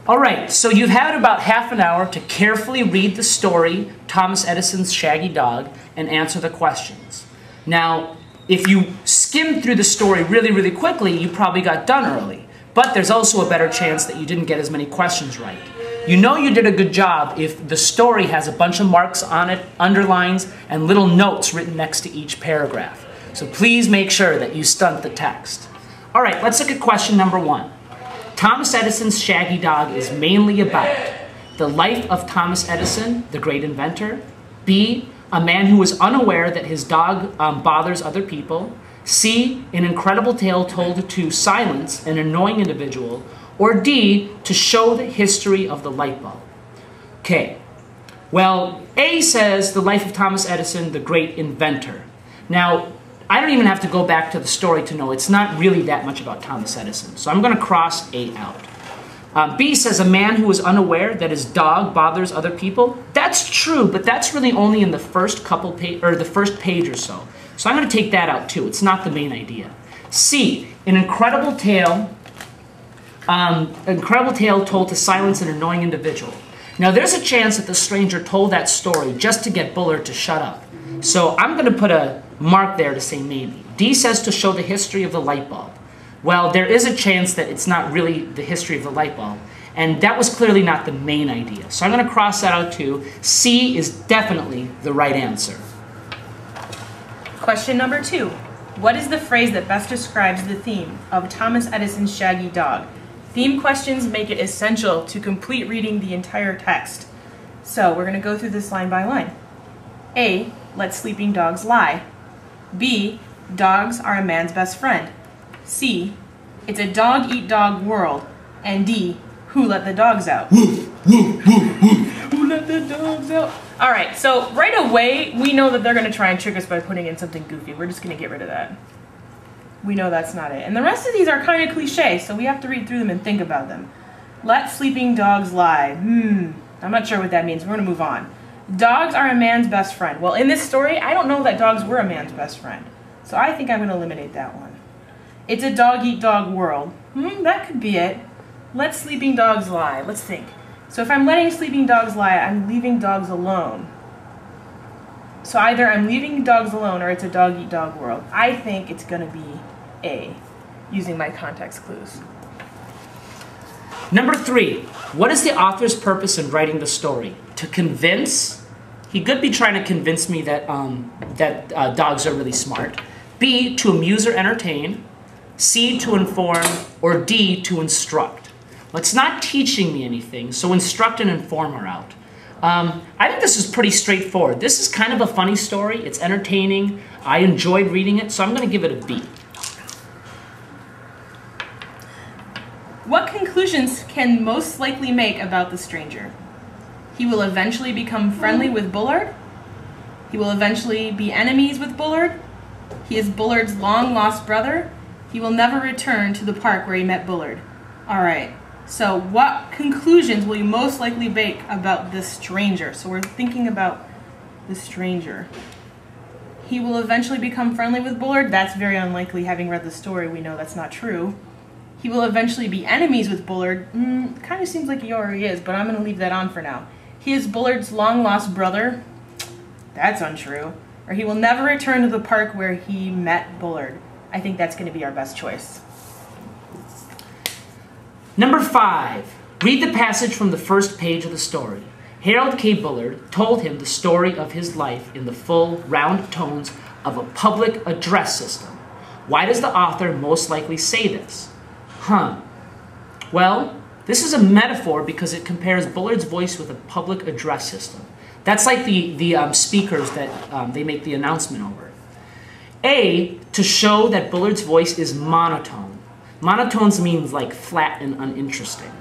All right, so you've had about half an hour to carefully read the story, Thomas Edison's Shaggy Dog, and answer the questions. Now, if you skimmed through the story really, really quickly, you probably got done early. But there's also a better chance that you didn't get as many questions right. You know you did a good job if the story has a bunch of marks on it, underlines, and little notes written next to each paragraph. So please make sure that you stunt the text. All right, let's look at question number 1. Thomas Edison's Shaggy Dog is mainly about the life of Thomas Edison, the great inventor. B, a man who is unaware that his dog bothers other people. C, an incredible tale told to silence an annoying individual. Or D, to show the history of the light bulb. Okay, well, A says the life of Thomas Edison, the great inventor. Now, I don't even have to go back to the story to know it's not really that much about Thomas Edison. So I'm going to cross A out. B says a man who is unaware that his dog bothers other people. That's true, but that's really only in the first couple or the first page or so. So I'm going to take that out too. It's not the main idea. C, an incredible tale told to silence an annoying individual. Now there's a chance that the stranger told that story just to get Bullard to shut up. So I'm going to put a mark there to say maybe. D says to show the history of the light bulb. Well, there is a chance that it's not really the history of the light bulb. And that was clearly not the main idea. So I'm going to cross that out too. C is definitely the right answer. Question number 2. What is the phrase that best describes the theme of Thomas Edison's Shaggy Dog? Theme questions make it essential to complete reading the entire text. So we're going to go through this line by line. A, let sleeping dogs lie. B, dogs are a man's best friend. C, it's a dog-eat-dog world. And D, who let the dogs out? Who let the dogs out? All right, so right away, we know that they're going to try and trick us by putting in something goofy. We're just going to get rid of that. We know that's not it. And the rest of these are kind of cliche, so we have to read through them and think about them. Let sleeping dogs lie. I'm not sure what that means. We're going to move on. Dogs are a man's best friend. Well, in this story, I don't know that dogs were a man's best friend. So I think I'm going to eliminate that one. It's a dog-eat-dog world. That could be it. Let sleeping dogs lie. Let's think. So if I'm letting sleeping dogs lie, I'm leaving dogs alone. So either I'm leaving dogs alone or it's a dog-eat-dog world. I think it's going to be A, using my context clues. Number 3, what is the author's purpose in writing the story? To convince? He could be trying to convince me that, dogs are really smart. B, to amuse or entertain. C, to inform. Or D, to instruct. Well, it's not teaching me anything, so instruct and inform are out. I think this is pretty straightforward. This is kind of a funny story. It's entertaining. I enjoyed reading it, so I'm going to give it a B. What conclusions can most likely make about the stranger? He will eventually become friendly with Bullard. He will eventually be enemies with Bullard. He is Bullard's long-lost brother. He will never return to the park where he met Bullard. All right. So what conclusions will you most likely make about the stranger? So we're thinking about the stranger. He will eventually become friendly with Bullard. That's very unlikely. Having read the story, we know that's not true. He will eventually be enemies with Bullard. Kind of seems like he already is, but I'm going to leave that on for now. He is Bullard's long-lost brother. That's untrue. Or he will never return to the park where he met Bullard. I think that's going to be our best choice. Number 5, read the passage from the first page of the story. Harold K. Bullard told him the story of his life in the full, round tones of a public address system. Why does the author most likely say this? Well, this is a metaphor because it compares Bullard's voice with a public address system. That's like the speakers that they make the announcement over. A, to show that Bullard's voice is monotone. Monotones means like flat and uninteresting.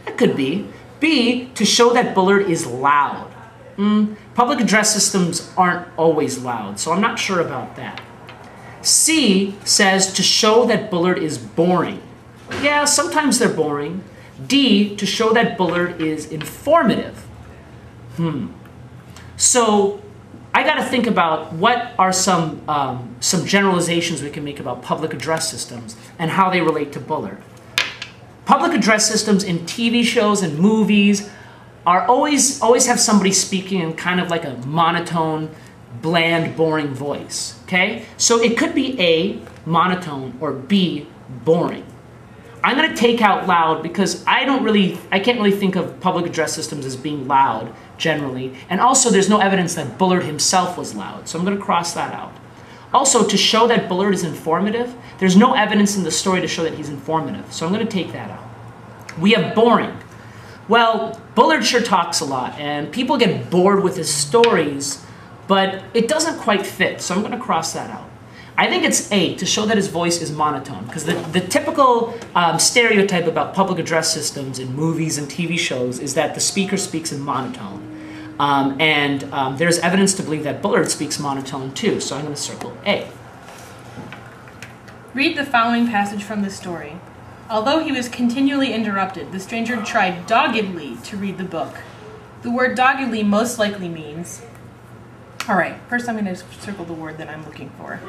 That could be. B, to show that Bullard is loud. Public address systems aren't always loud, so I'm not sure about that. C says to show that Bullard is boring. Yeah, sometimes they're boring. D, to show that Bullard is informative. So I got to think about what are some generalizations we can make about public address systems and how they relate to Bullard. Public address systems in TV shows and movies are always have somebody speaking in kind of like a monotone, bland, boring voice, okay? So it could be A, monotone, or B, boring. I'm gonna take out loud because I can't really think of public address systems as being loud, generally. And also there's no evidence that Bullard himself was loud, so I'm gonna cross that out. Also, to show that Bullard is informative, there's no evidence in the story to show that he's informative, so I'm gonna take that out. We have boring. Well, Bullard sure talks a lot, and people get bored with his stories, but it doesn't quite fit, so I'm gonna cross that out. I think it's A, to show that his voice is monotone, because the typical stereotype about public address systems in movies and TV shows is that the speaker speaks in monotone. There's evidence to believe that Bullard speaks monotone too, so I'm going to circle A. Read the following passage from the story. Although he was continually interrupted, the stranger tried doggedly to read the book. The word doggedly most likely means... Alright, first I'm going to circle the word that I'm looking for.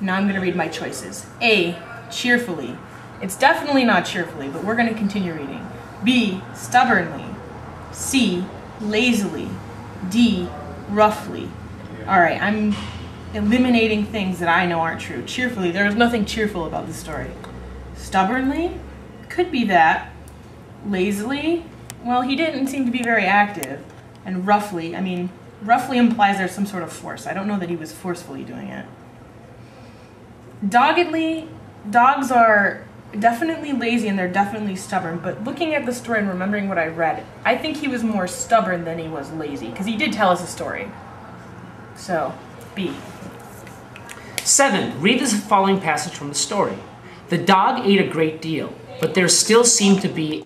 Now I'm going to read my choices. A, cheerfully. It's definitely not cheerfully, but we're going to continue reading. B, stubbornly. C, lazily. D, roughly. Alright, I'm eliminating things that I know aren't true. Cheerfully, there is nothing cheerful about this story. Stubbornly? Could be that. Lazily? Well, he didn't seem to be very active. And roughly, roughly implies there's some sort of force. I don't know that he was forcefully doing it. Doggedly, dogs are definitely lazy and they're definitely stubborn, but looking at the story and remembering what I read, I think he was more stubborn than he was lazy, because he did tell us a story. So, B. 7. Read this following passage from the story. The dog ate a great deal, but there still seemed to be